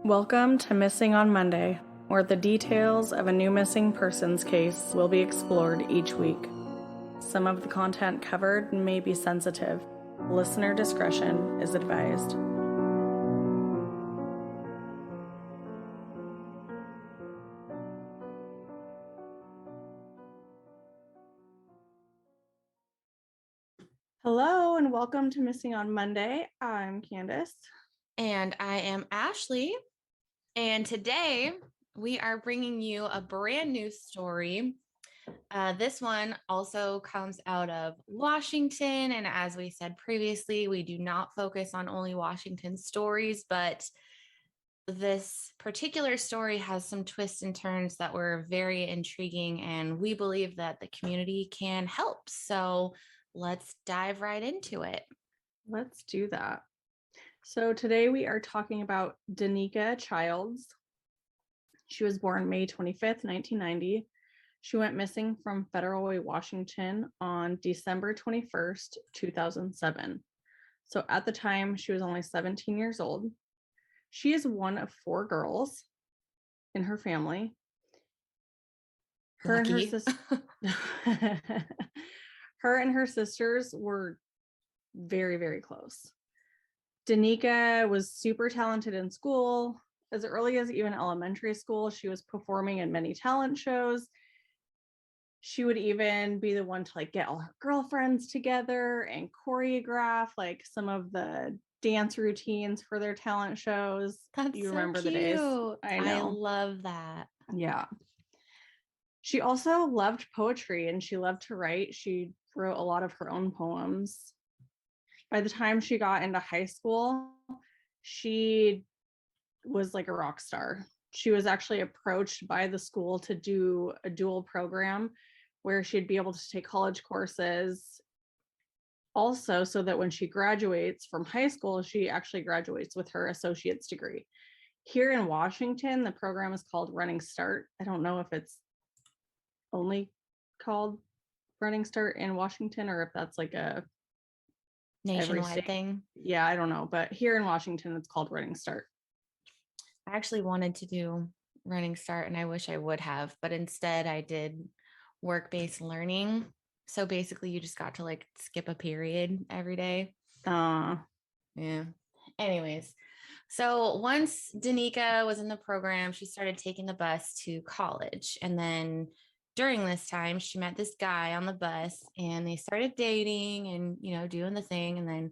Welcome to Missing on Monday, where the details of a new missing persons case will be explored each week. Some of the content covered may be sensitive. Listener discretion is advised. Hello and welcome to Missing on Monday. I'm Candace. And I am Ashley. And today we are bringing you a brand new story. This one also comes out of Washington. And as we said previously, we do not focus on only Washington stories, but this particular story has some twists and turns that were very intriguing. And we believe that the community can help. So let's dive right into it. Let's do that. So today we are talking about Danica Childs. She was born May 25th, 1990. She went missing from Federal Way, Washington on December 21st, 2007. So at the time, she was only 17 years old. She is one of 4 girls in her family. Her and her sister her and her sisters were very, very close. Danica was super talented in school. As early as even elementary school, she was performing in many talent shows. She would even be the one to like get all her girlfriends together and choreograph like some of the dance routines for their talent shows. That's You so remember cute. the days? I know. I love that. Yeah. She also loved poetry and she loved to write. She wrote a lot of her own poems. By the time she got into high school, she was like a rock star. She was actually approached by the school to do a dual program where she'd be able to take college courses also, so that when she graduates from high school, she actually graduates with her associate's degree. Here in Washington, the program is called Running Start. I don't know if it's only called Running Start in Washington or if that's like a Nationwide thing. Yeah, I don't know. But here in Washington, it's called Running Start. I actually wanted to do Running Start and I wish I would have, but instead I did work-based learning. So basically you just got to like skip a period every day. Yeah. Anyways, so once Danica was in the program, she started taking the bus to college. And then during this time, she met this guy on the bus and they started dating and, doing the thing. And then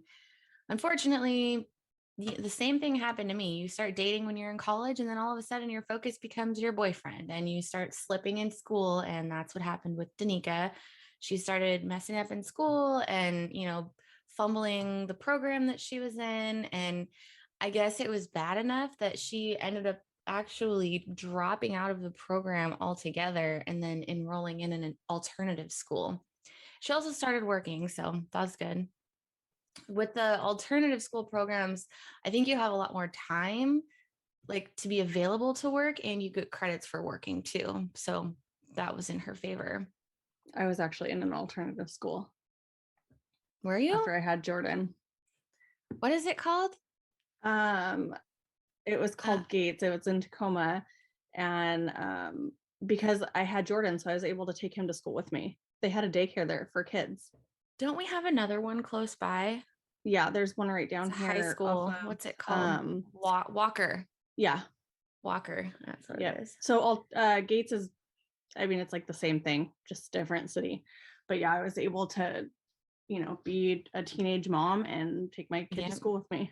unfortunately, the same thing happened to me. You start dating when you're in college, and then all of a sudden your focus becomes your boyfriend and you start slipping in school. And that's what happened with Danica. She started messing up in school and, fumbling the program that she was in. And I guess it was bad enough that she ended up actually dropping out of the program altogether and then enrolling in an alternative school. She also started working, so that's good. With the alternative school programs, I think you have a lot more time like to be available to work and you get credits for working too. So that was in her favor. I was actually in an alternative school. Were you? After I had Jordan. What is it called? It was called Gates. It was in Tacoma. And because I had Jordan, so I was able to take him to school with me. They had a daycare there for kids. Don't we have another one close by? Yeah, there's one right down here. High school. What's it called? Walker. Yeah. Walker. That's what it is. So Gates is, I mean, it's like the same thing, just different city. But yeah, I was able to, be a teenage mom and take my kid to school with me.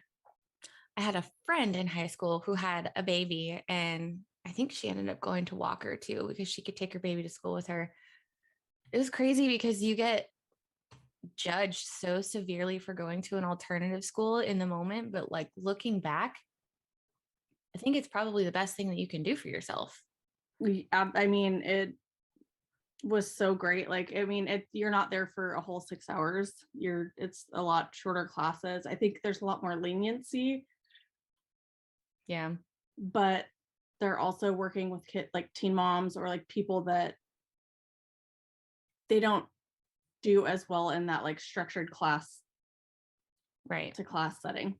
I had a friend in high school who had a baby, and I think she ended up going to Walker too because she could take her baby to school with her. It was crazy because you get judged so severely for going to an alternative school in the moment, but like looking back, I think it's probably the best thing that you can do for yourself. I mean, it was so great. Like, I mean, you're not there for a whole 6 hours. It's a lot shorter classes. I think there's a lot more leniency. Yeah. But they're also working with like teen moms or like people that they don't do as well in that like structured class right to class setting.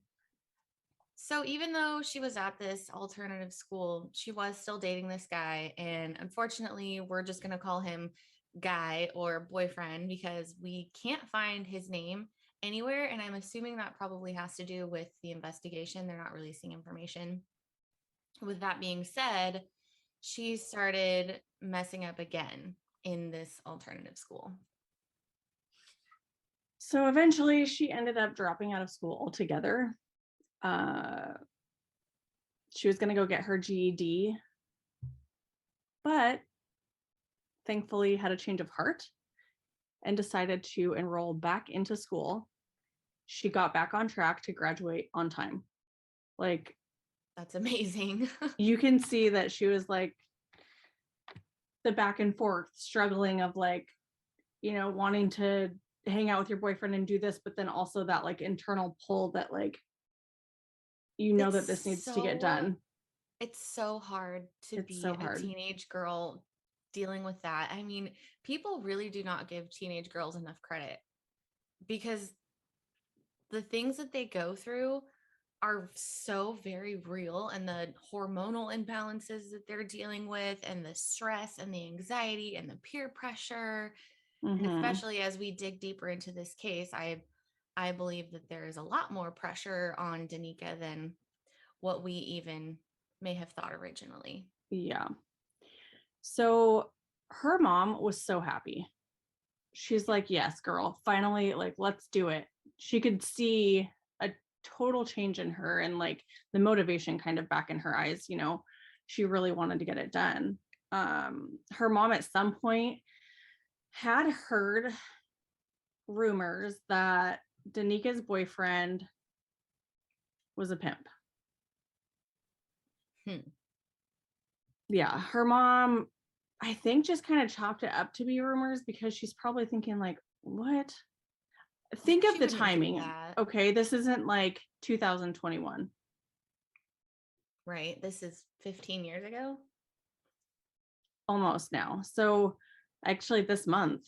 So even though she was at this alternative school, she was still dating this guy. And unfortunately, we're just going to call him guy or boyfriend because we can't find his name anywhere. And I'm assuming that probably has to do with the investigation. They're not releasing information. With that being said, she started messing up again in this alternative school. So eventually she ended up dropping out of school altogether. Uh, she was going to go get her GED, but thankfully had a change of heart and decided to enroll back into school. She got back on track to graduate on time. Like, that's amazing. You can see that she was like the back and forth struggling of like, wanting to hang out with your boyfriend and do this, but then also that like internal pull that like, that this needs to get done. It's so hard to be a teenage girl dealing with that. I mean, people really do not give teenage girls enough credit because the things that they go through are so very real, and the hormonal imbalances that they're dealing with and the stress and the anxiety and the peer pressure. And especially as we dig deeper into this case, I believe that there is a lot more pressure on Danica than what we even may have thought originally. Yeah. So her mom was so happy. She's like, yes, girl, finally, like, let's do it. She could see a total change in her and like the motivation kind of back in her eyes. She really wanted to get it done. Her mom at some point had heard rumors that Danica's boyfriend was a pimp. Yeah, her mom, I think, just kind of chopped it up to be rumors because she's probably thinking like, what? Think of the timing. Okay, this isn't like 2021. Right. This is 15 years ago. Almost now. So actually this month.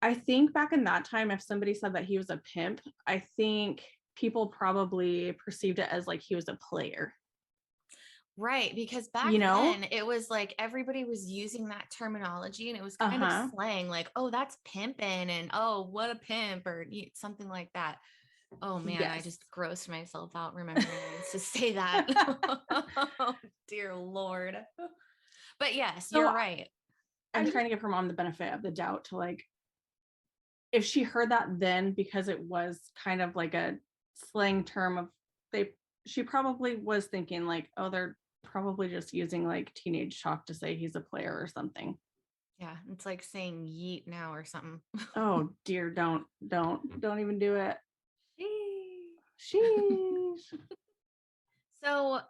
I think back in that time, if somebody said that he was a pimp, I think people probably perceived it as like he was a player. Right, because back then it was like everybody was using that terminology and it was kind of slang, like, oh, that's pimping, and oh, what a pimp, or something like that. Oh man, yes. I just grossed myself out remembering I used to say that. Oh, dear Lord. But yes, so you're right. I'm trying to give her mom the benefit of the doubt to like, if she heard that then, because it was kind of like a slang term of she probably was thinking like, oh, they're probably just using like teenage talk to say he's a player or something. Yeah, it's like saying yeet now or something. Oh dear, don't even do it. Sheesh. So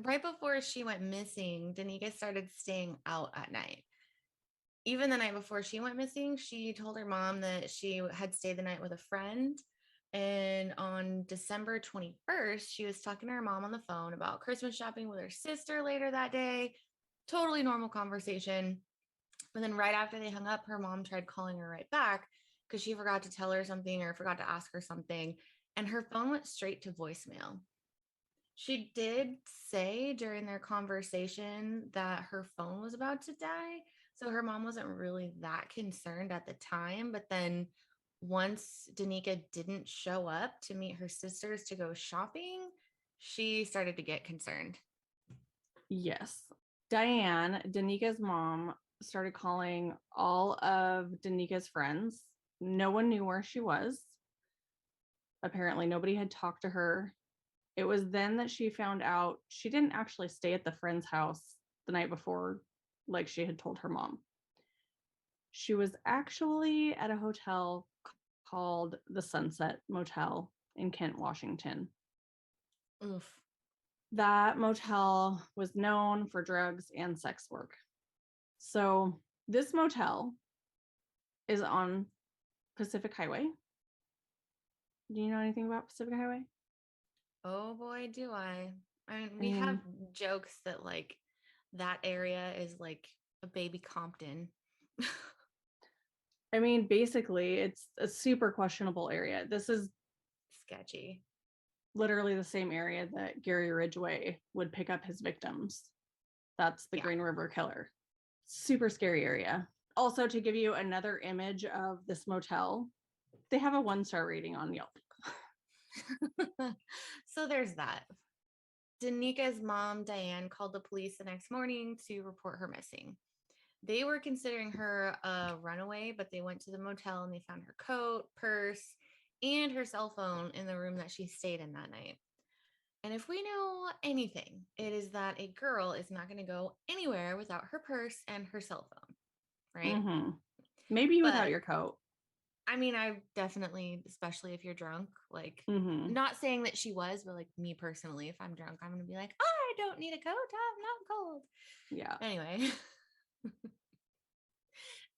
right before she went missing, Danica started staying out at night. Even the night before she went missing, she told her mom that she had stayed the night with a friend. And on December 21st, she was talking to her mom on the phone about Christmas shopping with her sister later that day. Totally normal conversation. But then right after they hung up, her mom tried calling her right back because she forgot to tell her something or forgot to ask her something. And her phone went straight to voicemail. She did say during their conversation that her phone was about to die. So her mom wasn't really that concerned at the time. But then once Danica didn't show up to meet her sisters to go shopping, she started to get concerned. Yes. Diane, Danica's mom, started calling all of Danica's friends. No one knew where she was. Apparently, nobody had talked to her. It was then that she found out she didn't actually stay at the friend's house the night before, like she had told her mom. She was actually at a hotel called the Sunset Motel in Kent, Washington. Oof. That motel was known for drugs and sex work. So this motel is on Pacific Highway. Do you know anything about Pacific Highway? Oh boy, do I. I mean, we have jokes that like that area is like a baby Compton. I mean, basically, it's a super questionable area. This is sketchy. literally the same area that Gary Ridgway would pick up his victims. That's the Green River Killer. Super scary area. Also, to give you another image of this motel, they have a 1-star rating on Yelp. So there's that. Danica's mom, Diane, called the police the next morning to report her missing. They were considering her a runaway, but they went to the motel and they found her coat, purse, and her cell phone in the room that she stayed in that night. And if we know anything, it is that a girl is not going to go anywhere without her purse and her cell phone, right? Mm-hmm. Maybe But without your coat. I mean, I definitely, especially if you're drunk, like, Mm-hmm. not saying that she was, but like me personally, if I'm drunk, I'm going to be like, I don't need a coat. I'm not cold. Yeah. Anyway.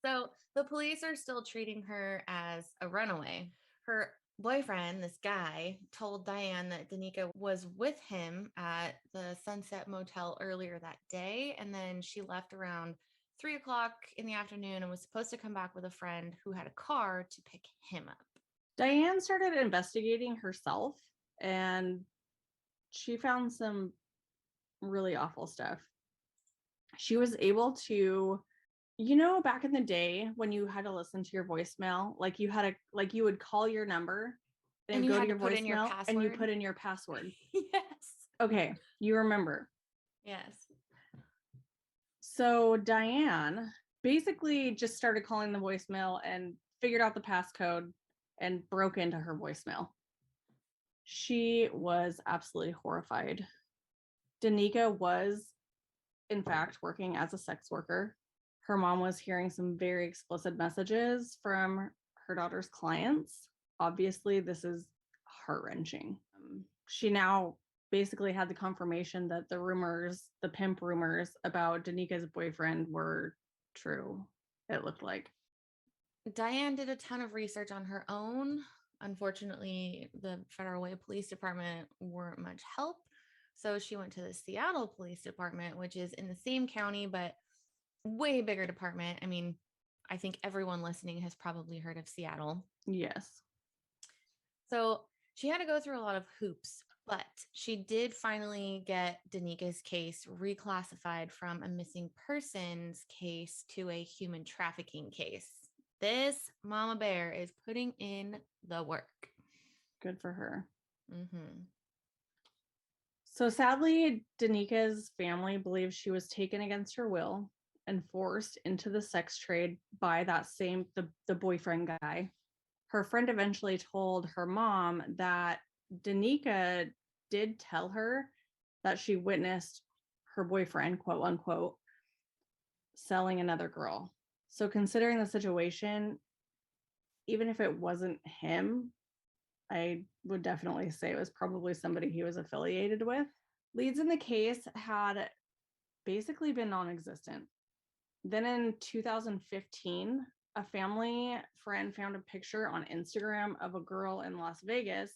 So the police are still treating her as a runaway. Her boyfriend, this guy, told Diane that Danica was with him at the Sunset Motel earlier that day. And then she left around 3 o'clock in the afternoon and was supposed to come back with a friend who had a car to pick him up. Diane started investigating herself and she found some really awful stuff. She was able to, back in the day when you had to listen to your voicemail, like you would call your number and you go had to to your put in your voicemail and you password. put in your password. Yes. Okay, you remember. Yes. So Diane basically just started calling the voicemail and figured out the passcode and broke into her voicemail. She was absolutely horrified. Danica was, in fact, working as a sex worker. Her mom was hearing some very explicit messages from her daughter's clients. Obviously, this is heart-wrenching. She now basically had the confirmation that the pimp rumors about Danica's boyfriend were true, it looked like. Diane did a ton of research on her own. Unfortunately, the Federal Way Police Department weren't much help. So she went to the Seattle Police Department, which is in the same county, but way bigger department. I mean, I think everyone listening has probably heard of Seattle. Yes. So she had to go through a lot of hoops, but she did finally get Danica's case reclassified from a missing persons case to a human trafficking case. This mama bear is putting in the work. Good for her. Mm-hmm. So sadly, Danica's family believes she was taken against her will and forced into the sex trade by the boyfriend guy. Her friend eventually told her mom that Danica did tell her that she witnessed her boyfriend, quote unquote, selling another girl. So considering the situation, even if it wasn't him, I would definitely say it was probably somebody he was affiliated with. Leads in the case had basically been non-existent. Then in 2015, a family friend found a picture on Instagram of a girl in Las Vegas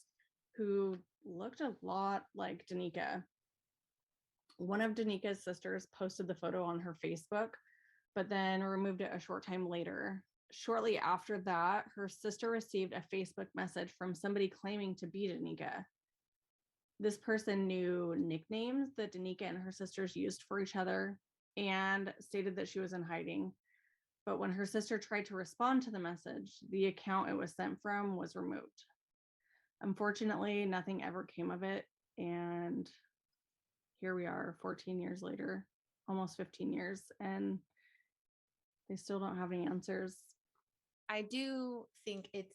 who looked a lot like Danica. One of Danica's sisters posted the photo on her Facebook, but then removed it a short time later. Shortly after that, her sister received a Facebook message from somebody claiming to be Danica. This person knew nicknames that Danica and her sisters used for each other and stated that she was in hiding. But when her sister tried to respond to the message, the account it was sent from was removed. Unfortunately, nothing ever came of it. And here we are 14 years later, almost 15 years, and they still don't have any answers. I do think it's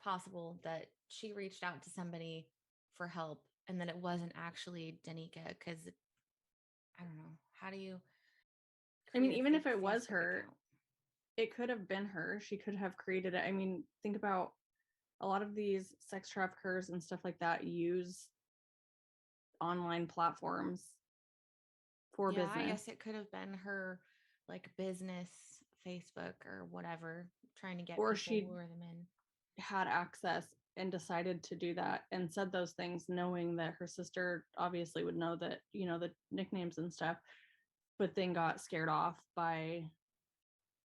possible that she reached out to somebody for help and that it wasn't actually Danica, because I don't know. How do you I mean, create a even if fake it was Facebook her, account? it could have been her. She could have created it. I mean, think about a lot of these sex traffickers and stuff like that use online platforms for Yeah, I business. guess it could have been her like business Facebook or whatever, trying to get Or people, she lure them in. had access and decided to do that and said those things knowing that her sister obviously would know that, the nicknames and stuff, but then got scared off by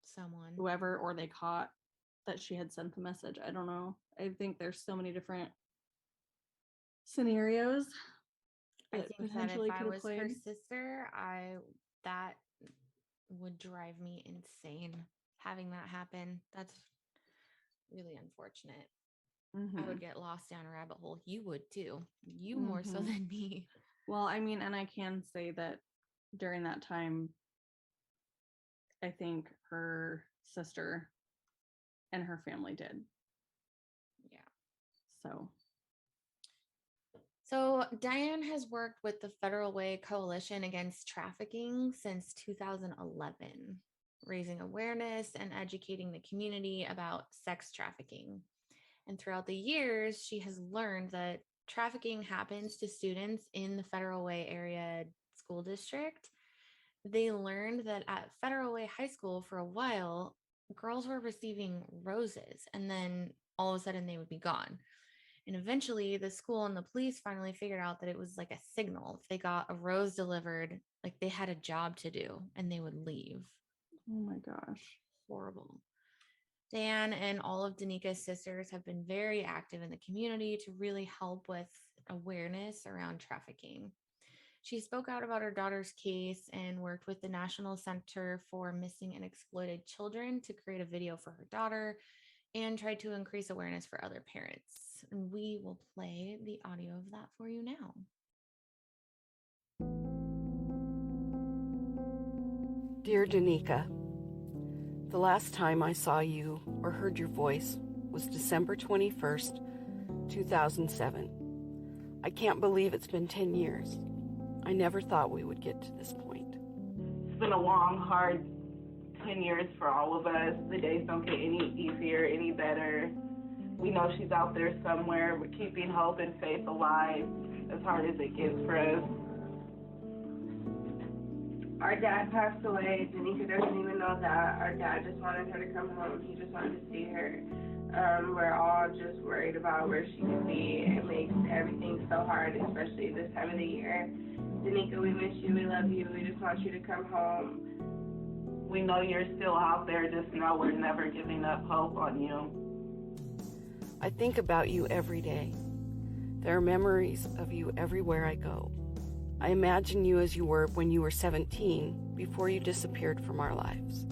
Someone. whoever, or they caught that she had sent the message. I don't know. I think there's so many different scenarios I that think that if potentially I could have was her played. sister, that would drive me insane having that happen. That's really unfortunate. I would Mm-hmm. get lost down a rabbit hole. You would too. You more so Mm-hmm. than me. Well, I mean, and I can say that during that time, I think her sister and her family did. Yeah. So, So Diane has worked with the Federal Way Coalition Against Trafficking since 2011, raising awareness and educating the community about sex trafficking. And throughout the years, she has learned that trafficking happens to students in the Federal Way area school district. They learned that at Federal Way High School for a while, girls were receiving roses and then all of a sudden they would be gone. And eventually, the school and the police finally figured out that it was like a signal. If they got a rose delivered, like they had a job to do and they would leave. oh my gosh. Horrible. Dan and all of Danica's sisters have been very active in the community to really help with awareness around trafficking. She spoke out about her daughter's case and worked with the National Center for Missing and Exploited Children to create a video for her daughter and tried to increase awareness for other parents. And we will play the audio of that for you now. Dear Danica, the last time I saw you or heard your voice was December 21st, 2007. I can't believe it's been 10 years. I never thought we would get to this point. It's been a long, hard 10 years for all of us. The days don't get any easier, any better. We know she's out there somewhere. We're keeping hope and faith alive as hard as it gets for us. Our dad passed away. Danica doesn't even know that. Our dad just wanted her to come home. He just wanted to see her. We're all just worried about where she could be. It makes everything so hard, especially this time of the year. Danica, we miss you. We love you. We just want you to come home. We know you're still out there. Just know we're never giving up hope on you. I think about you every day. There are memories of you everywhere I go. I imagine you as you were when you were 17, before you disappeared from our lives.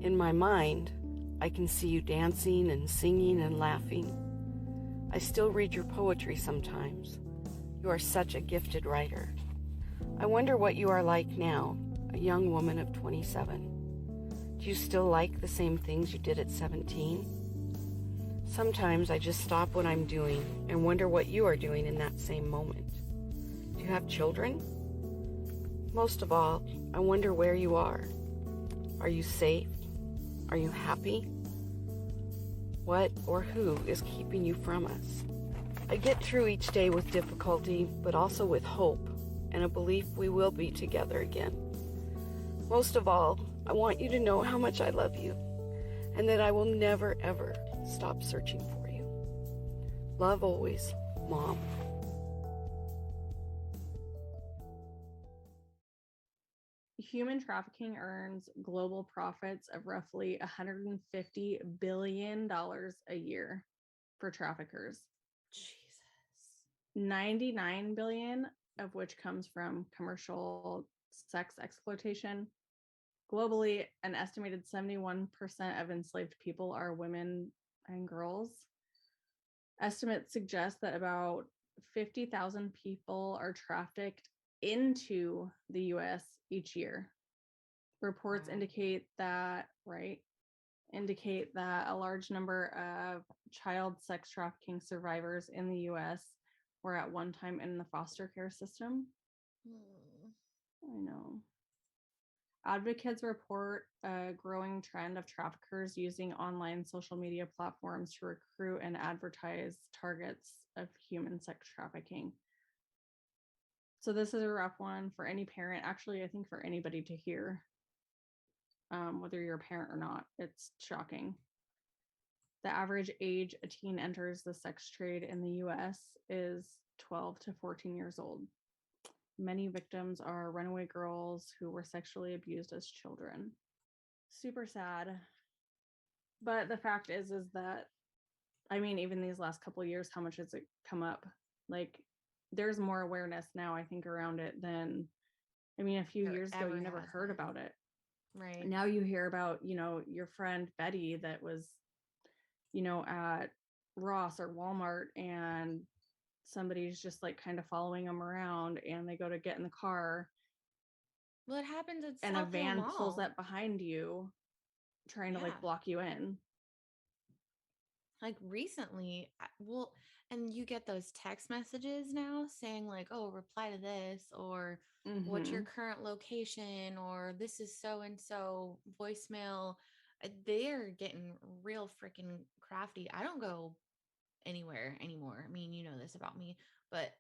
In my mind, I can see you dancing and singing and laughing. I still read your poetry sometimes. You are such a gifted writer. I wonder what you are like now, a young woman of 27. Do you still like the same things you did at 17? Sometimes I just stop what I'm doing and wonder what you are doing in that same moment. Do you have children? Most of all, I wonder where you are. Are you safe? Are you happy? What or who is keeping you from us? I get through each day with difficulty, but also with hope and a belief we will be together again. Most of all, I want you to know how much I love you and that I will never, ever stop searching for you. Love always, Mom. Human trafficking earns global profits of roughly $150 billion a year for traffickers. Jesus. 99 billion of which comes from commercial sex exploitation. Globally, an estimated 71% of enslaved people are women and girls. Estimates suggest that about 50,000 people are trafficked into the US each year. Reports Wow. indicate that a large number of child sex trafficking survivors in the US were at one time in the foster care system. I know. Advocates report a growing trend of traffickers using online social media platforms to recruit and advertise targets of human sex trafficking. So this is a rough one for any parent. Actually, I think for anybody to hear, whether you're a parent or not. It's shocking. The average age a teen enters the sex trade in the US is 12 to 14 years old. Many victims are runaway girls who were sexually abused as children. Super sad. But the fact is that, I mean, even these last couple of years, how much has it come up? Like there's more awareness now, I think, around it than, I mean, a few There years ago, ever you never has heard been. about it. Right. Now you hear about, your friend Betty that was, at Ross or Walmart, and somebody's just like kind of following them around, and they go to get in the car Well, it happens at and a South Hill van pulls Mall. up behind you trying to Yeah. like block you in. Like recently, well, and you get those text messages now saying like, oh, reply to this, or what's your Mhm. current location, or this is so and so voicemail. They're getting real freaking crafty. I don't go anywhere anymore. I mean, you know this about me, but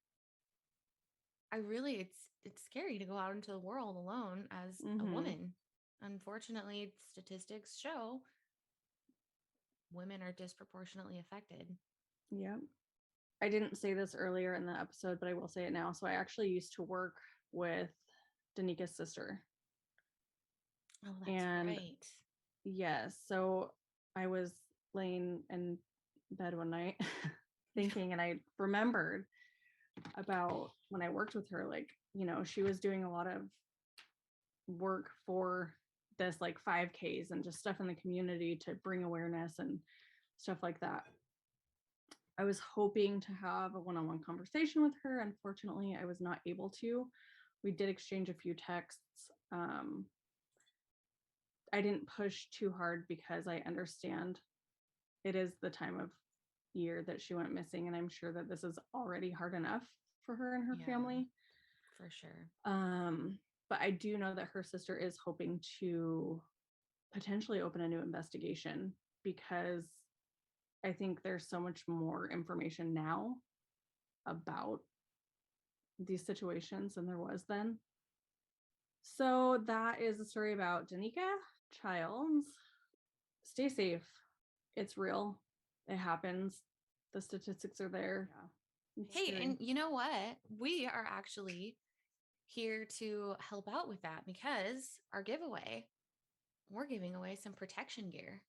I really, it's scary to go out into the world alone as a Mhm. woman. Unfortunately, statistics show women are disproportionately affected. Yep. I didn't say this earlier in the episode, but I will say it now. So I actually used to work with Danica's sister. Oh, that's And right. yes, so I was laying in bed one night thinking, and I remembered about when I worked with her, like, she was doing a lot of work for this, like 5Ks and just stuff in the community to bring awareness and stuff like that. I was hoping to have a one-on-one conversation with her. Unfortunately, I was not able to. We did exchange a few texts. I didn't push too hard because I understand it is the time of year that she went missing, and I'm sure that this is already hard enough for her and her Yeah, family. for sure. But I do know that her sister is hoping to potentially open a new investigation, because I think there's so much more information now about these situations than there was then. So that is a story about Danica Childs. Stay safe. It's real. It happens. The statistics are there. Yeah. It's Hey, scary. and you know what? We are actually here to help out with that because our giveaway, we're giving away some protection gear.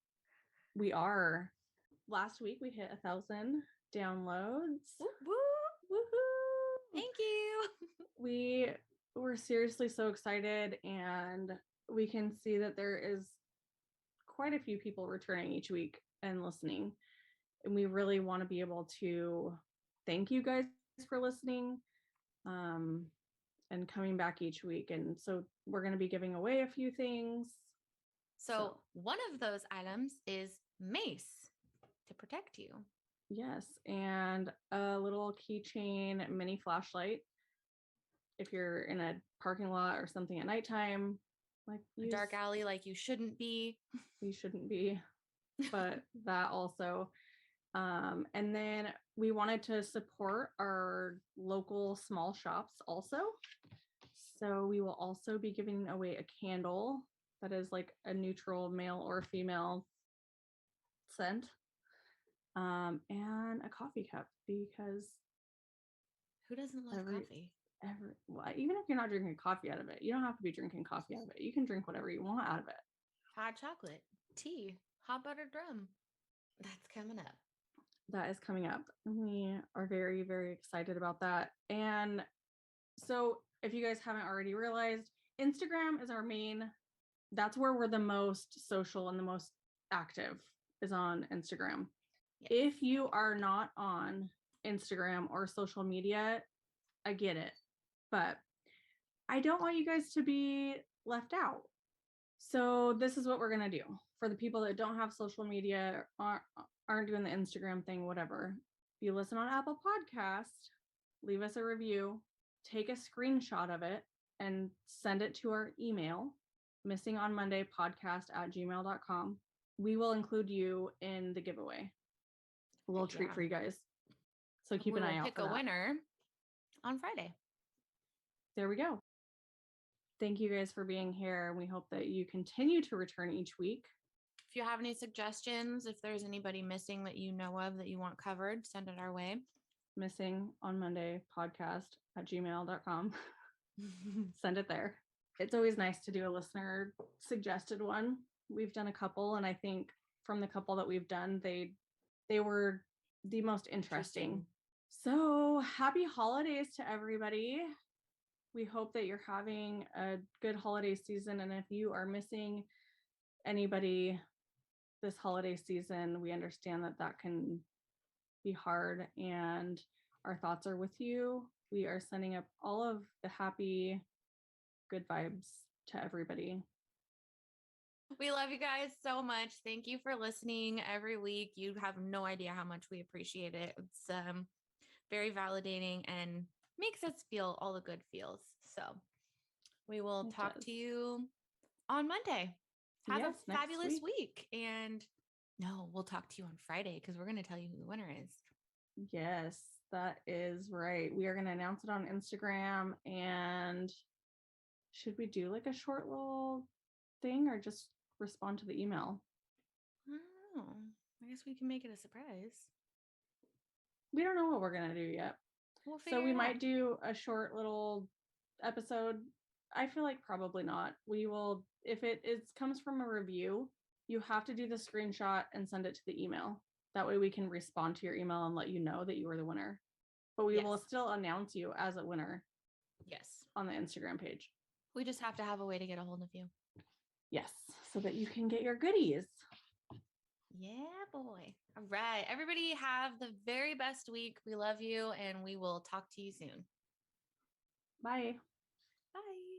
We are. Last week we hit 1,000 downloads. Whoop, whoop. Woohoo! Thank you. We were seriously so excited, and we can see that there is quite a few people returning each week and listening. And we really want to be able to thank you guys for listening, and coming back each week. And so we're going to be giving away a few things. So one of those items is mace to protect you. Yes, and a little keychain mini flashlight. If you're in a parking lot or something at nighttime, like A dark alley like you shouldn't be. You shouldn't be, but that also. And then we wanted to support our local small shops also. So we will also be giving away a candle that is like a neutral male or female scent, and a coffee cup, because Who doesn't love coffee? well, even if you're not drinking coffee out of it, you don't have to be drinking coffee out of it. You can drink whatever you want out of it. Hot chocolate, tea, hot buttered rum. That's coming up. That is coming up. We are very, very excited about that. And so if you guys haven't already realized, Instagram is our main, that's where we're the most social and the most active, is on Instagram. Yes. If you are not on Instagram or social media, I get it, but I don't want you guys to be left out. So this is what we're going to do for the people that don't have social media, aren't doing the Instagram thing, whatever. If you listen on Apple Podcast, leave us a review, take a screenshot of it and send it to our email, missingonmondaypodcast@gmail.com. We will include you in the giveaway. A little treat for you guys. So keep an eye out for that. Pick a winner on Friday. There we go. Thank you guys for being here. We hope that you continue to return each week. If you have any suggestions, if there's anybody missing that you know of that you want covered, send it our way. Missing on Monday podcast@gmail.com. Send it there. It's always nice to do a listener suggested one. We've done a couple, and I think from the couple that we've done, they were the most interesting. So happy holidays to everybody. We hope that you're having a good holiday season. And if you are missing anybody this holiday season, we understand that that can be hard, and our thoughts are with you. We are sending up all of the happy, good vibes to everybody. We love you guys so much. Thank you for listening every week. You have no idea how much we appreciate it. It's very validating and makes us feel all the good feels. So we will talk to you on Monday. Have a fabulous week. And no, we'll talk to you on Friday because we're going to tell you who the winner is. Yes, that is right. We are going to announce it on Instagram. And should we do like a short little thing or just respond to the email? Oh, I guess we can make it a surprise. We don't know what we're going to do yet. So we might do a short little episode. I feel like probably not. We will, if it comes from a review, you have to do the screenshot and send it to the email. That way we can respond to your email and let you know that you were the winner. But we will still announce you as a winner. Yes. On the Instagram page. We just have to have a way to get a hold of you. Yes, so that you can get your goodies. Yeah, boy. All right. Everybody have the very best week. We love you, and we will talk to you soon. Bye. Bye.